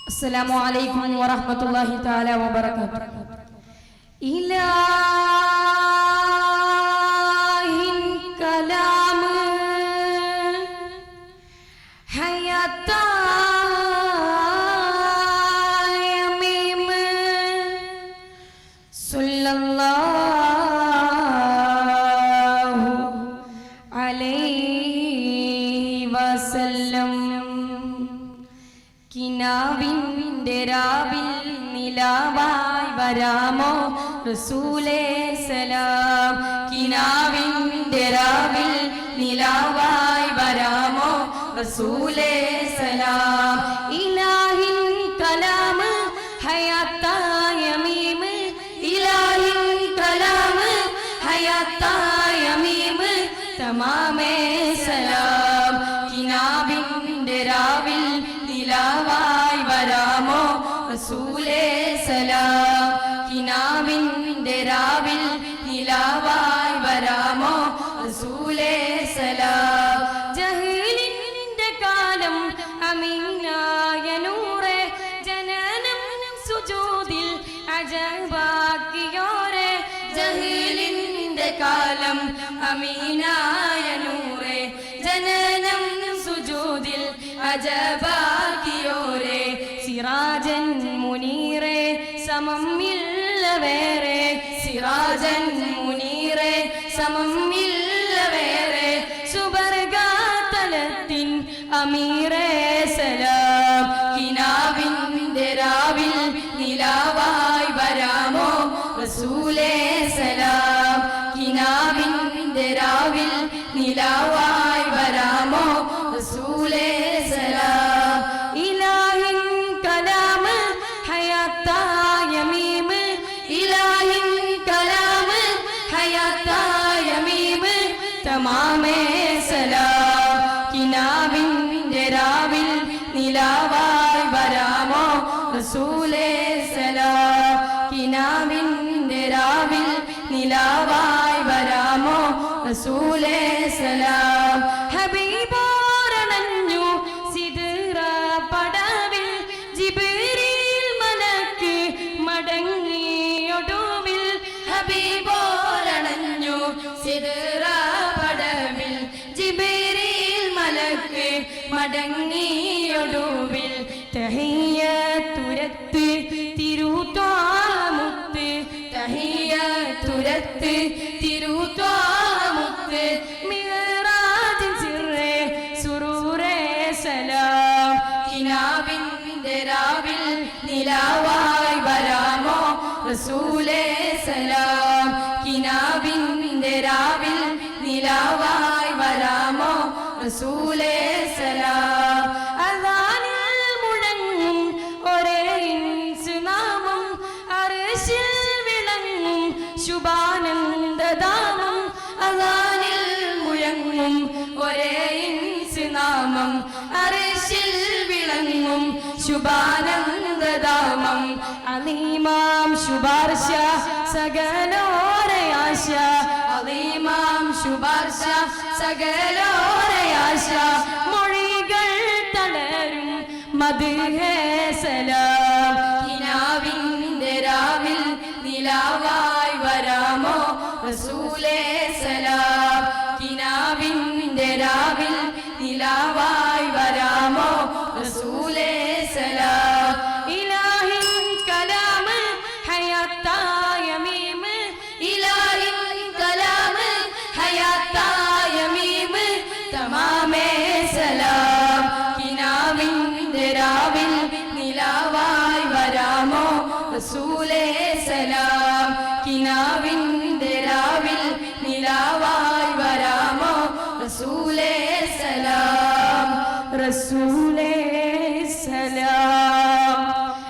السلام عليكم ورحمة الله تعالى وبركاته. إله كلام حياة يميم صلى الله عليه وسلم. കിനാവിൻ്റെ രാവിൽ നിലാവായി വരാമോ റസൂലേ സലാം. കിനാവിൻ്റെ രാവിൽ നിലാവായി വരാമോ റസൂലേ സലാം. ഇലാഹിൻ കലാം ഹയാത്തായ മീം, ഇലാഹിൻ കലാം ഹയാത്തായ മീം തമാമേ സലാം. കിനാവിൻ്റെ രാവിൽ നിലാവായി വരാമോ റസൂലേ സലാം. കിനാവിൻ്റെ രാവിൽ നിലാവായി വരാമോ റസൂലേ സലാം. ജഹീലിൻ്റെ കാലം അമീനായ നൂറേ, ജനനം സുജൂദിൽ അജബാക്കിയോരേ. ജഹീലിൻ്റെ കാലം അമീനായ നൂറേ, ജനനം സുജൂദിൽ അജബാക്കിയോരേ. സിറാജൻ മുനീറേ സമമില്ല വേറെ, സിറാജൻ മുനീറേ സമമില്ല വേറെ. സുബർഗതലത്തിൻ അമീറേ സലാം. കിനാവിൻ്റെ രാവിൽ നിലാവായി വരാമോ റസൂലേ സലാം. കിനാവിൻ്റെ രാവിൽ നിലാവായി വരാമോ റസൂലേ സലാം. ഇലാഹിൻ കലാം ഹയാത്തായ മീം, ഇലാഹിൻ കലാം ഹയാത്തായ മീം തമാമേ സലാം. കിനാവിൻ്റെ രാവിൽ നിലാവായി വരാമോ റസൂലേ സലാം. കിനാവിൻ്റെ രാവിൽ നിലാവായി വരാമോ റസൂലേ സലാം. ഹബീബോരണഞ്ഞു സിദ്റ പടവിൽ, ജിബ്രീൽ മലക്ക് മടങ്ങിയൊടുവിൽ. ഹബീബോരണഞ്ഞു സിദ്റ പടവിൽ, ജിബ്രീൽ മലക്ക് മടങ്ങിയൊടുവിൽ. തഹിയ്യത്തുരത്ത് തിരുത്വാമുത്ത്, തഹിയ്യത്തുരത്ത് തിരുത്വാമുത്ത്. മിഅ്റാജിൻ സിർറേ സുറൂറേ സലാം. കിനാവിൻ്റെ രാവിൽ നിലാവായി വരാമോ റസൂലേ സലാം. കിനാവിൻ്റെ രാവിൽ നിലാവായി വരാമോ റസൂലേ സലാം. അദാനിൽ മുഴങ്ങും ഒരേ ഇൻസ് നാമം, അർശിൽ വിളങ്ങും ശുഭാനന്ദധാമം. അദാനിൽ മുഴങ്ങും ഒരേ ഇൻസ് നാമം, അർശിൽ വിളങ്ങും ശുഭാനന്ദധാമം. അലീമാം ശുപാർശ സകലോരയാശ, അലീമാം ശുപാർശ സകലോരയാശ. മൊഴികൾ തളരും മദ്ഹേ സലാം. കിനാവിൻ്റെ രാവിൽ നിലാവായി വരാമോ റസൂലേ സലാം. കിനാവിൻ്റെ രാവിൽ നിലാവായി വരാമോ റസൂലേ സലാം. ഇലാഹിൻ കലാം ഹയാത്തായ മീം, ഇലാഹിൻ കലാം ഹയാത്തായ മീം തമാമേ സലാം. കിനാവിൻ്റെ രാവിൽ നിലാവായി വരാമോ റസൂലേ സലാം. കിനാവിൻ്റെ രാവിൽ നിലാവായി വരാമോ റസൂലേ സലാം. റസൂലേ സലാം.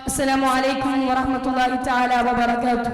അസ്സലാമു അലൈക്കും വറഹ്മത്തുള്ളാഹി തആല വബറകാതുഹു.